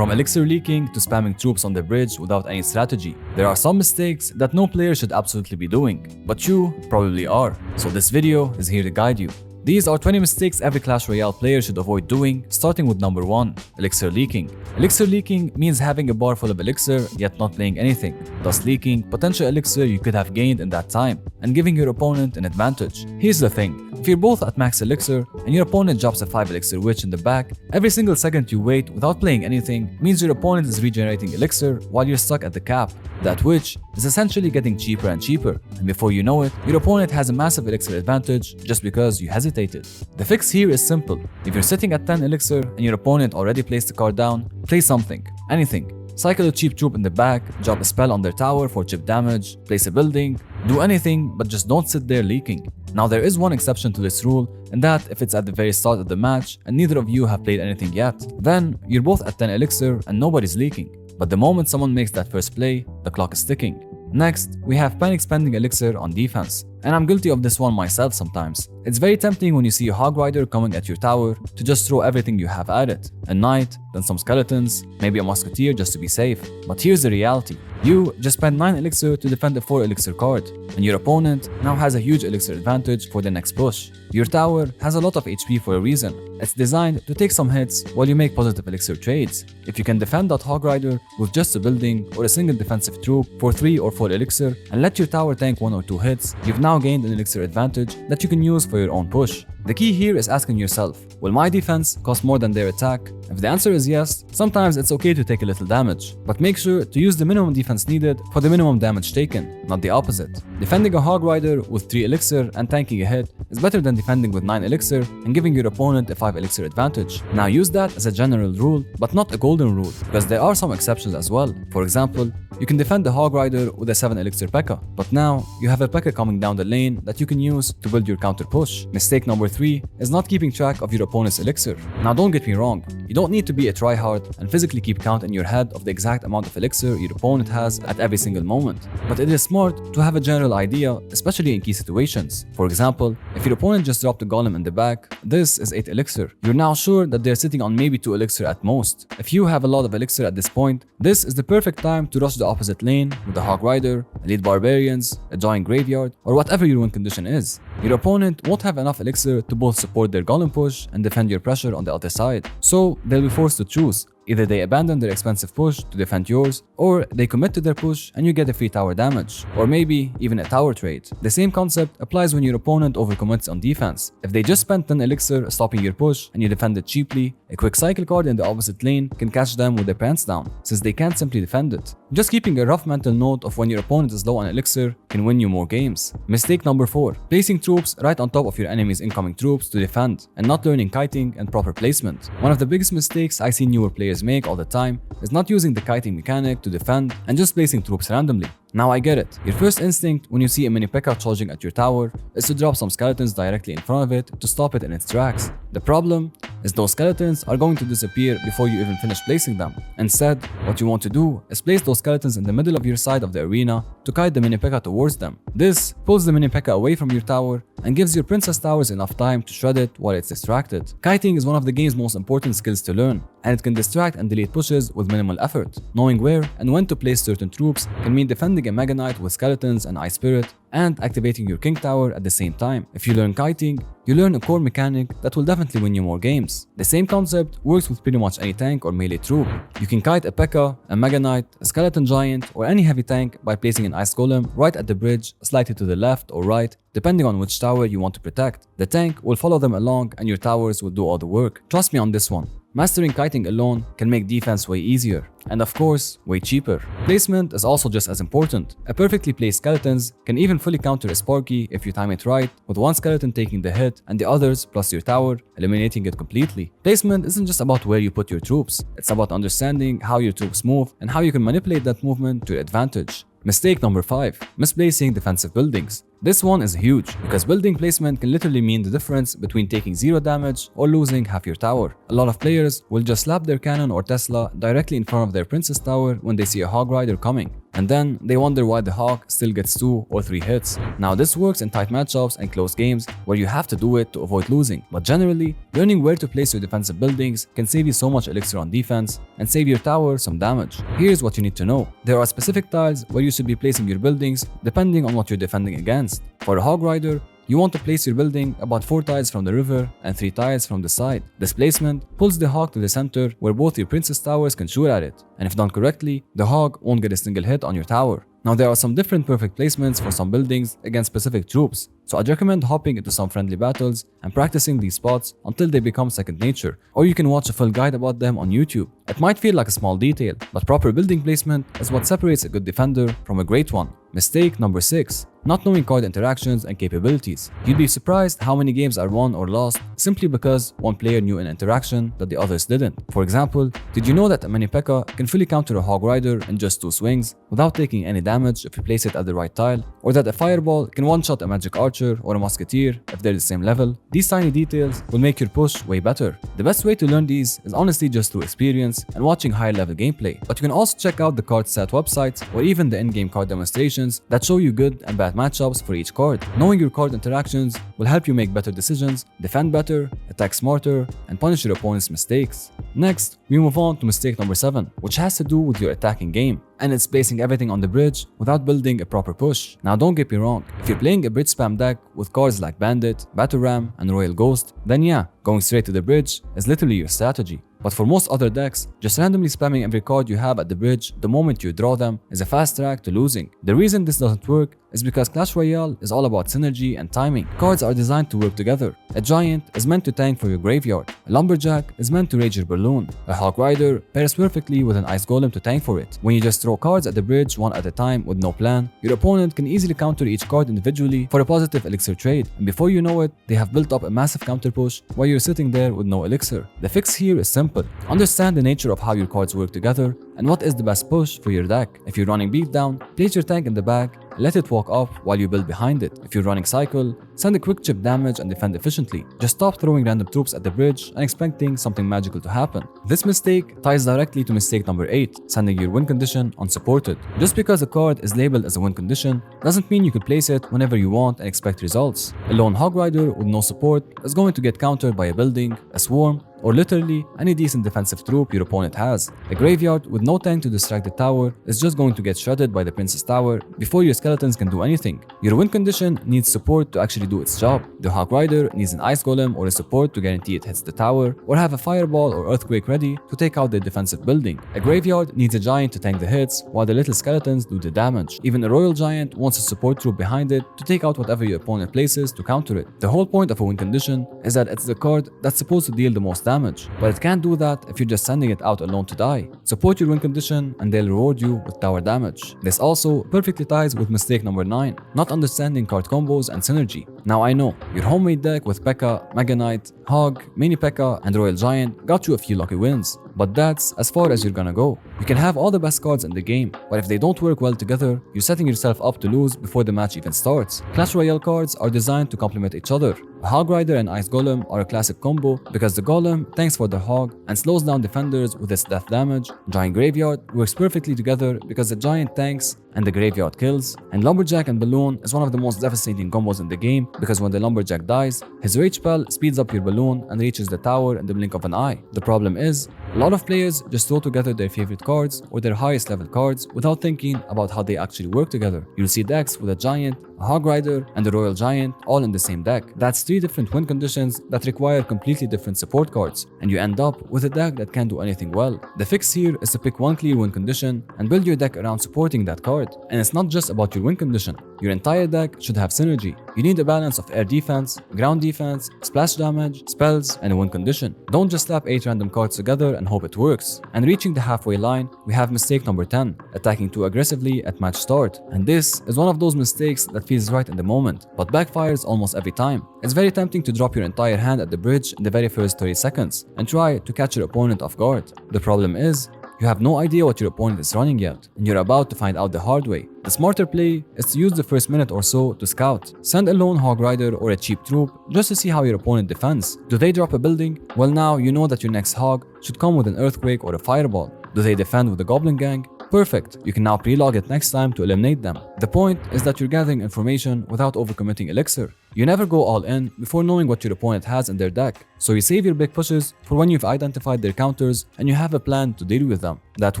From elixir leaking to spamming troops on the bridge without any strategy, there are some mistakes that no player should absolutely be doing, but you probably are. So this video is here to guide you. These are 20 mistakes every Clash Royale player should avoid doing, starting with number 1, elixir leaking. Elixir leaking means having a bar full of elixir yet not playing anything, thus leaking potential elixir you could have gained in that time, and giving your opponent an advantage. Here's the thing, if you're both at max elixir and your opponent drops a 5 elixir witch in the back, every single second you wait without playing anything means your opponent is regenerating elixir while you're stuck at the cap. That witch is essentially getting cheaper and cheaper, and before you know it, your opponent has a massive elixir advantage just because you hesitated. The fix here is simple. If you're sitting at 10 elixir and your opponent already placed the card down, play something, anything. Cycle a cheap troop in the back, drop a spell on their tower for chip damage, place a building, do anything but just don't sit there leaking. Now there is one exception to this rule, and that if it's at the very start of the match and neither of you have played anything yet, then you're both at 10 elixir and nobody's leaking. But the moment someone makes that first play, the clock is ticking. Next, we have panic spending elixir on defense. And I'm guilty of this one myself sometimes. It's very tempting when you see a hog rider coming at your tower to just throw everything you have at it. A knight, then some skeletons, maybe a musketeer just to be safe. But here's the reality. You just spent 9 elixir to defend a 4 elixir card, and your opponent now has a huge elixir advantage for the next push. Your tower has a lot of HP for a reason. It's designed to take some hits while you make positive elixir trades. If you can defend that hog rider with just a building or a single defensive troop for 3 or 4 elixir and let your tower tank 1 or 2 hits, you've now gained an elixir advantage that you can use for your own push. The key here is asking yourself, will my defense cost more than their attack? If the answer is yes, sometimes it's okay to take a little damage, but make sure to use the minimum defense needed for the minimum damage taken, not the opposite. Defending a hog rider with 3 elixir and tanking a hit is better than defending with 9 elixir and giving your opponent a 5 elixir advantage. Now use that as a general rule, but not a golden rule, because there are some exceptions as well. For example, you can defend the hog rider with a 7 elixir P.E.K.K.A, but now you have a P.E.K.K.A coming down the lane that you can use to build your counter push. Mistake number 3 is not keeping track of your opponent's elixir. Now don't get me wrong, you don't need to be a tryhard and physically keep count in your head of the exact amount of elixir your opponent has at every single moment. But it is smart to have a general idea, especially in key situations. For example, if your opponent just dropped a golem in the back, this is 8 elixir. You're now sure that they're sitting on maybe 2 elixir at most. If you have a lot of elixir at this point, this is the perfect time to rush the opposite lane with a hog rider, elite barbarians, a giant graveyard, or whatever your win condition is. Your opponent won't have enough elixir to both support their golem push and defend your pressure on the other side. So they'll be forced to choose. Either they abandon their expensive push to defend yours, or they commit to their push and you get a free tower damage, or maybe even a tower trade. The same concept applies when your opponent overcommits on defense. If they just spent 10 elixir stopping your push and you defend it cheaply, a quick cycle card in the opposite lane can catch them with their pants down, since they can't simply defend it. Just keeping a rough mental note of when your opponent is low on elixir can win you more games. Mistake number 4. Placing troops right on top of your enemy's incoming troops to defend, and not learning kiting and proper placement. One of the biggest mistakes I see newer players make all the time is not using the kiting mechanic to defend and just placing troops randomly. Now I get it. Your first instinct when you see a mini P.E.K.K.A charging at your tower is to drop some skeletons directly in front of it to stop it in its tracks. The problem is those skeletons are going to disappear before you even finish placing them. Instead, what you want to do is place those skeletons in the middle of your side of the arena to kite the mini P.E.K.K.A towards them. This pulls the mini P.E.K.K.A away from your tower and gives your princess towers enough time to shred it while it's distracted. Kiting is one of the game's most important skills to learn, and it can distract and delete pushes with minimal effort. Knowing where and when to place certain troops can mean defending a Mega Knight with skeletons and Ice Spirit and activating your King Tower at the same time. If you learn kiting, you learn a core mechanic that will definitely win you more games. The same concept works with pretty much any tank or melee troop. You can kite a P.E.K.K.A, a Mega Knight, a Skeleton Giant, or any heavy tank by placing an Ice Golem right at the bridge, slightly to the left or right, depending on which tower you want to protect. The tank will follow them along and your towers will do all the work. Trust me on this one. Mastering kiting alone can make defense way easier, and of course, way cheaper. Placement is also just as important. A perfectly placed skeletons can even fully counter a Sparky if you time it right, with one skeleton taking the hit and the others plus your tower eliminating it completely. Placement isn't just about where you put your troops, it's about understanding how your troops move and how you can manipulate that movement to your advantage. Mistake number 5. Misplacing defensive buildings. This one is huge, because building placement can literally mean the difference between taking 0 damage or losing half your tower. A lot of players will just slap their cannon or Tesla directly in front of their princess tower when they see a hog rider coming. and then they wonder why the hog still gets 2 or 3 hits. Now this works in tight matchups and close games where you have to do it to avoid losing, but generally, learning where to place your defensive buildings can save you so much elixir on defense and save your tower some damage. Here's what you need to know. There are specific tiles where you should be placing your buildings depending on what you're defending against. For a hog rider, you want to place your building about 4 tiles from the river and 3 tiles from the side. This placement pulls the hog to the center where both your princess towers can shoot at it, and if done correctly, the hog won't get a single hit on your tower. Now there are some different perfect placements for some buildings against specific troops, so I'd recommend hopping into some friendly battles and practicing these spots until they become second nature, or you can watch a full guide about them on YouTube. It might feel like a small detail, but proper building placement is what separates a good defender from a great one. Mistake number 6. Not knowing card interactions and capabilities. You'd be surprised how many games are won or lost simply because one player knew an interaction that the others didn't. For example, did you know that a mini P.E.K.K.A. can fully counter a hog rider in just 2 swings without taking any damage if you place it at the right tile? Or that a fireball can one-shot a magic archer or a musketeer if they're the same level? These tiny details will make your push way better. The best way to learn these is honestly just through experience and watching higher level gameplay, but you can also check out the card stat websites or even the in-game card demonstrations that show you good and bad matchups for each card. Knowing your card interactions will help you make better decisions, defend better, attack smarter, and punish your opponent's mistakes. Next, we move on to mistake number 7, which has to do with your attacking game, and it's placing everything on the bridge without building a proper push. Now don't get me wrong, if you're playing a bridge spam deck with cards like Bandit, Battle Ram, and Royal Ghost, then yeah, going straight to the bridge is literally your strategy. But for most other decks, just randomly spamming every card you have at the bridge the moment you draw them is a fast track to losing. The reason this doesn't work is because Clash Royale is all about synergy and timing. Cards are designed to work together. A giant is meant to tank for your graveyard. A lumberjack is meant to rage your balloon. A hog rider pairs perfectly with an ice golem to tank for it. When you just throw cards at the bridge one at a time with no plan, your opponent can easily counter each card individually for a positive elixir trade, and before you know it, they have built up a massive counter push while you're sitting there with no elixir. The fix here is simple. Understand the nature of how your cards work together and what is the best push for your deck. If you're running beatdown, place your tank in the back, let it walk up while you build behind it. If you're running cycle, send a quick chip damage and defend efficiently. Just stop throwing random troops at the bridge and expecting something magical to happen. This mistake ties directly to mistake number 8, sending your win condition unsupported. Just because a card is labeled as a win condition doesn't mean you can place it whenever you want and expect results. A lone hog rider with no support is going to get countered by a building, a swarm, or literally any decent defensive troop your opponent has. A graveyard with no tank to distract the tower is just going to get shredded by the princess tower before your skeletons can do anything. Your win condition needs support to actually do its job. The hog rider needs an ice golem or a support to guarantee it hits the tower, or have a fireball or earthquake ready to take out the defensive building. A graveyard needs a giant to tank the hits while the little skeletons do the damage. Even a royal giant wants a support troop behind it to take out whatever your opponent places to counter it. The whole point of a win condition is that it's the card that's supposed to deal the most damage, but it can't do that if you're just sending it out alone to die. Support your win condition and they'll reward you with tower damage. This also perfectly ties with mistake number 9, not understanding card combos and synergy. Now I know, your homemade deck with P.E.K.K.A., Mega Knight, Hog, Mini P.E.K.K.A. and Royal Giant got you a few lucky wins, but that's as far as you're gonna go. You can have all the best cards in the game, but if they don't work well together, you're setting yourself up to lose before the match even starts. Clash Royale cards are designed to complement each other. A Hog Rider and Ice Golem are a classic combo because the Golem tanks for the Hog and slows down defenders with its death damage. Giant Graveyard works perfectly together because the Giant tanks and the Graveyard kills. And Lumberjack and Balloon is one of the most devastating combos in the game because when the Lumberjack dies, his Rage Spell speeds up your balloon and reaches the tower in the blink of an eye. The problem is, a lot of players just throw together their favorite cards or their highest level cards without thinking about how they actually work together. You'll see decks with a Giant, a Hog Rider, and a Royal Giant all in the same deck. That's 3 different win conditions that require completely different support cards, and you end up with a deck that can't do anything well. The fix here is to pick one clear win condition and build your deck around supporting that card. And it's not just about your win condition. Your entire deck should have synergy. You need a balance of air defense, ground defense, splash damage, spells, and a win condition. Don't just slap 8 random cards together and hope it works. And reaching the halfway line, we have mistake number 10, attacking too aggressively at match start. And this is one of those mistakes that feels right in the moment, but backfires almost every time. It's very tempting to drop your entire hand at the bridge in the very first 30 seconds and try to catch your opponent off guard. The problem is, you have no idea what your opponent is running yet, and you're about to find out the hard way. The smarter play is to use the first minute or so to scout. Send a lone hog rider or a cheap troop just to see how your opponent defends. Do they drop a building? Well, now you know that your next hog should come with an earthquake or a fireball. Do they defend with a goblin gang? Perfect, you can now pre-log it next time to eliminate them. The point is that you're gathering information without overcommitting Elixir. You never go all in before knowing what your opponent has in their deck, so you save your big pushes for when you've identified their counters and you have a plan to deal with them. That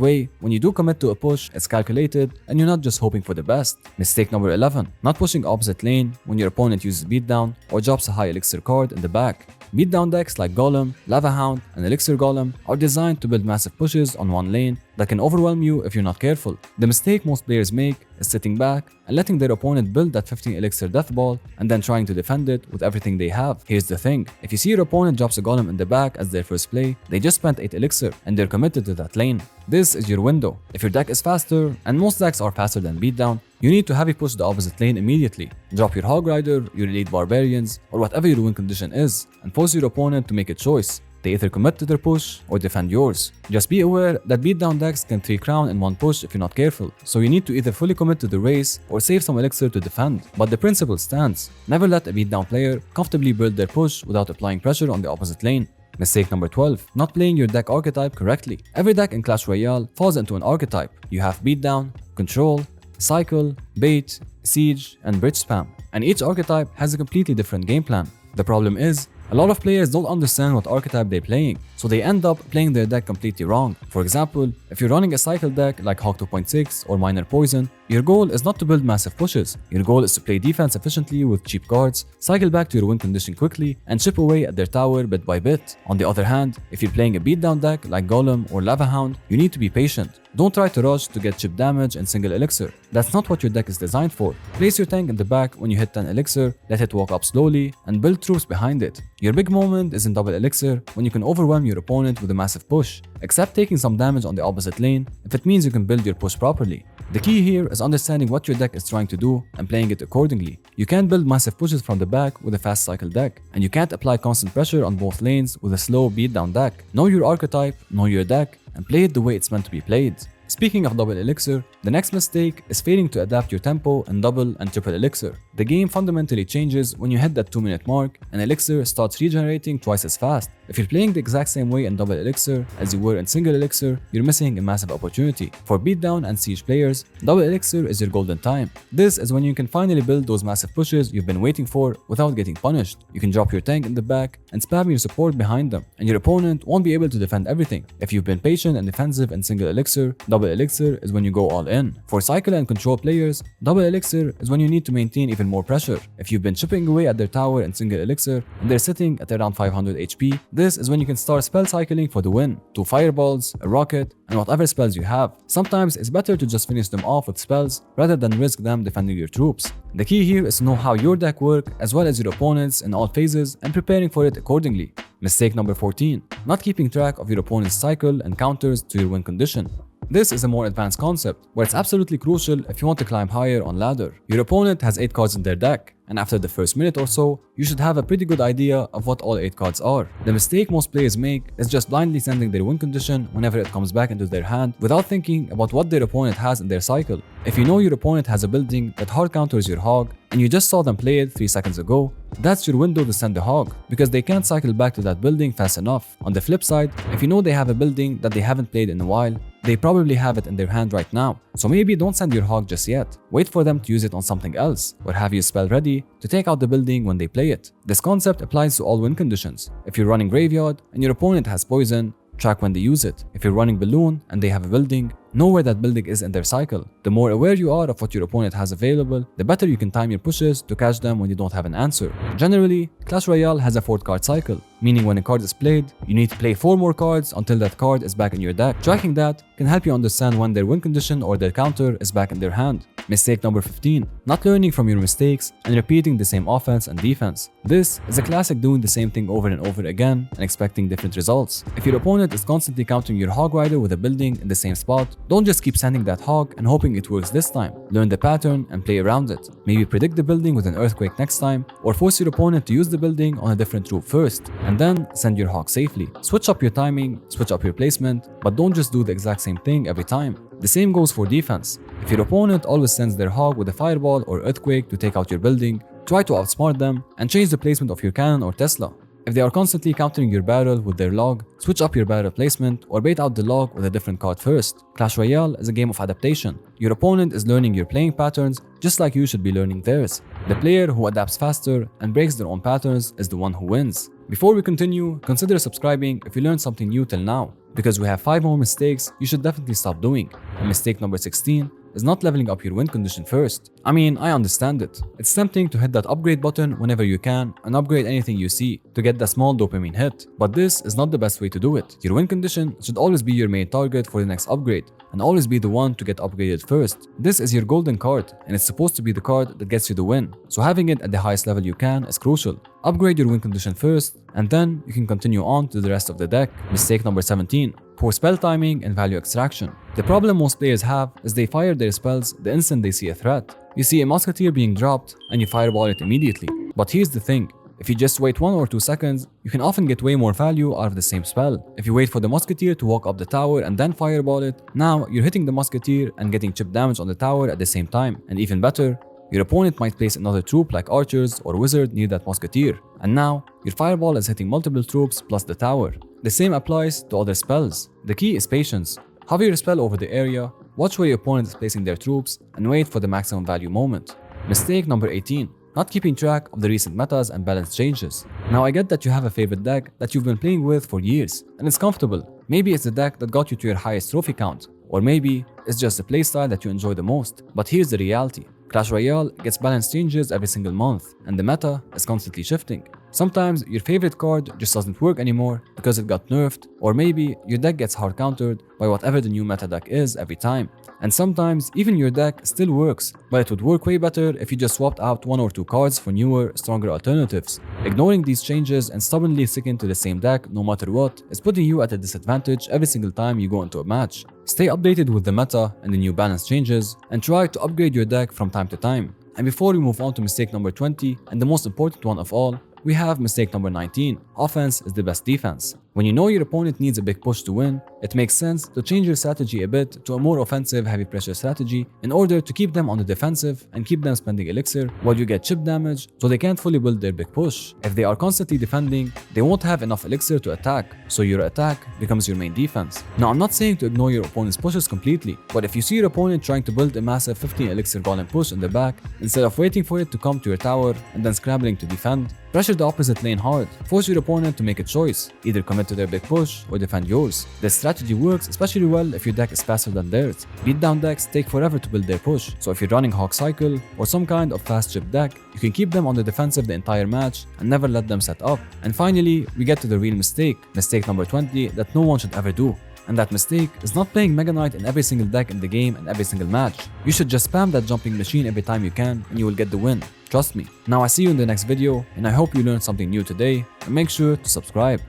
way, when you do commit to a push, it's calculated and you're not just hoping for the best. Mistake number 11, not pushing opposite lane when your opponent uses beatdown or drops a high Elixir card in the back. Beatdown decks like Golem, Lava Hound, and Elixir Golem are designed to build massive pushes on one lane that can overwhelm you if you're not careful. The mistake most players make is sitting back and letting their opponent build that 15 Elixir death ball and then trying to defend it with everything they have. Here's the thing, if you see your opponent drops a Golem in the back as their first play, they just spent 8 Elixir and they're committed to that lane. This is your window. If your deck is faster, and most decks are faster than beatdown, you need to heavy push the opposite lane immediately. Drop your Hog Rider, your Elite Barbarians, or whatever your win condition is, and force your opponent to make a choice. They either commit to their push or defend yours. Just be aware that beatdown decks can 3 crown in one push if you're not careful, so you need to either fully commit to the race or save some Elixir to defend. But the principle stands. Never let a beatdown player comfortably build their push without applying pressure on the opposite lane. Mistake number 12, not playing your deck archetype correctly. Every deck in Clash Royale falls into an archetype. You have beatdown, control, cycle, bait, siege, and bridge spam. And each archetype has a completely different game plan. The problem is, a lot of players don't understand what archetype they're playing, so they end up playing their deck completely wrong. For example, if you're running a cycle deck like Hawk 2.6 or Minor Poison, your goal is not to build massive pushes. Your goal is to play defense efficiently with cheap cards, cycle back to your win condition quickly, and chip away at their tower bit by bit. On the other hand, if you're playing a beatdown deck like Golem or Lava Hound, you need to be patient. Don't try to rush to get chip damage and single Elixir. That's not what your deck is designed for. Place your tank in the back when you hit 10 Elixir, let it walk up slowly, and build troops behind it. Your big moment is in double Elixir when you can overwhelm your opponent with a massive push. Accept taking some damage on the opposite lane if it means you can build your push properly. The key here is understanding what your deck is trying to do and playing it accordingly. You can't build massive pushes from the back with a fast cycle deck, and you can't apply constant pressure on both lanes with a slow beatdown deck. Know your archetype, know your deck, and play it the way it's meant to be played. Speaking of double Elixir, the next mistake is failing to adapt your tempo in double and triple Elixir. The game fundamentally changes when you hit that 2-minute mark and Elixir starts regenerating twice as fast. If you're playing the exact same way in double Elixir as you were in single Elixir, you're missing a massive opportunity. For beatdown and siege players, double Elixir is your golden time. This is when you can finally build those massive pushes you've been waiting for without getting punished. You can drop your tank in the back and spam your support behind them, and your opponent won't be able to defend everything. If you've been patient and defensive in single Elixir, double Elixir is when you go all in. For cycle and control players, double Elixir is when you need to maintain even more pressure. If you've been chipping away at their tower in single Elixir and they're sitting at around 500 HP, this is when you can start spell cycling for the win. 2 fireballs, a rocket, and whatever spells you have. Sometimes it's better to just finish them off with spells rather than risk them defending your troops. The key here is to know how your deck works as well as your opponents in all phases and preparing for it accordingly. Mistake number 14, not keeping track of your opponent's cycle and counters to your win condition. This is a more advanced concept, where it's absolutely crucial if you want to climb higher on ladder. Your opponent has 8 cards in their deck, and after the first minute or so, you should have a pretty good idea of what all 8 cards are. The mistake most players make is just blindly sending their win condition whenever it comes back into their hand without thinking about what their opponent has in their cycle. If you know your opponent has a building that hard counters your hog, and you just saw them play it 3 seconds ago, that's your window to send the hog, because they can't cycle back to that building fast enough. On the flip side, if you know they have a building that they haven't played in a while, they probably have it in their hand right now. So maybe don't send your hog just yet. Wait for them to use it on something else, or have your spell ready to take out the building when they play it. This concept applies to all win conditions. If you're running graveyard and your opponent has poison, track when they use it. If you're running balloon and they have a building, know where that building is in their cycle. The more aware you are of what your opponent has available, the better you can time your pushes to catch them when you don't have an answer. Generally, Clash Royale has a 4-card cycle, meaning when a card is played, you need to play 4 more cards until that card is back in your deck. Tracking that can help you understand when their win condition or their counter is back in their hand. Mistake number 15, not learning from your mistakes and repeating the same offense and defense. This is a classic doing the same thing over and over again and expecting different results. If your opponent is constantly countering your hog rider with a building in the same spot, don't just keep sending that hog and hoping it works this time. Learn the pattern and play around it. Maybe predict the building with an earthquake next time, or force your opponent to use the building on a different troop first, and then send your hog safely. Switch up your timing, switch up your placement, but don't just do the exact same thing every time. The same goes for defense. If your opponent always sends their hog with a fireball or earthquake to take out your building, try to outsmart them and change the placement of your cannon or Tesla. If they are constantly countering your barrel with their log, switch up your barrel placement or bait out the log with a different card first. Clash Royale is a game of adaptation. Your opponent is learning your playing patterns just like you should be learning theirs. The player who adapts faster and breaks their own patterns is the one who wins. Before we continue, consider subscribing if you learned something new till now, because we have 5 more mistakes you should definitely stop doing. And mistake number 16 is not leveling up your win condition first. I mean, I understand it. It's tempting to hit that upgrade button whenever you can and upgrade anything you see to get that small dopamine hit. But this is not the best way to do it. Your win condition should always be your main target for the next upgrade and always be the one to get upgraded first. This is your golden card and it's supposed to be the card that gets you the win. So having it at the highest level you can is crucial. Upgrade your win condition first and then you can continue on to the rest of the deck. Mistake number 17. Poor spell timing and value extraction. The problem most players have is they fire their spells the instant they see a threat. You see a musketeer being dropped and you fireball it immediately. But here's the thing. If you just wait 1 or 2 seconds, you can often get way more value out of the same spell. If you wait for the musketeer to walk up the tower and then fireball it, now you're hitting the musketeer and getting chip damage on the tower at the same time. And even better, your opponent might place another troop like archers or wizard near that musketeer. And now, your fireball is hitting multiple troops plus the tower. The same applies to other spells. The key is patience. Hover your spell over the area, watch where your opponent is placing their troops, and wait for the maximum value moment. Mistake number 18. Not keeping track of the recent metas and balance changes. Now I get that you have a favorite deck that you've been playing with for years, and it's comfortable. Maybe it's the deck that got you to your highest trophy count, or maybe it's just the playstyle that you enjoy the most. But here's the reality. Clash Royale gets balance changes every single month, and the meta is constantly shifting. Sometimes your favorite card just doesn't work anymore because it got nerfed, or maybe your deck gets hard countered by whatever the new meta deck is every time. And sometimes even your deck still works, but it would work way better if you just swapped out 1 or 2 cards for newer, stronger alternatives. Ignoring these changes and stubbornly sticking to the same deck no matter what is putting you at a disadvantage every single time you go into a match. Stay updated with the meta and the new balance changes, and try to upgrade your deck from time to time. And before we move on to mistake number 20, and the most important one of all, we have mistake number 19. Offense is the best defense. When you know your opponent needs a big push to win, it makes sense to change your strategy a bit to a more offensive heavy pressure strategy in order to keep them on the defensive and keep them spending elixir while you get chip damage so they can't fully build their big push. If they are constantly defending, they won't have enough elixir to attack, so your attack becomes your main defense. Now I'm not saying to ignore your opponent's pushes completely, but if you see your opponent trying to build a massive 15 elixir golem push in the back, instead of waiting for it to come to your tower and then scrambling to defend, pressure the opposite lane hard. Force your opponent to make a choice, either commit to their big push or defend yours. This strategy works especially well if your deck is faster than theirs. Beatdown decks take forever to build their push, so if you're running Hawk Cycle or some kind of fast chip deck, you can keep them on the defensive the entire match and never let them set up. And finally, we get to the real mistake, mistake number 20 that no one should ever do. And that mistake is not playing Mega Knight in every single deck in the game and every single match. You should just spam that jumping machine every time you can and you will get the win. Trust me. Now I see you in the next video and I hope you learned something new today, and make sure to subscribe.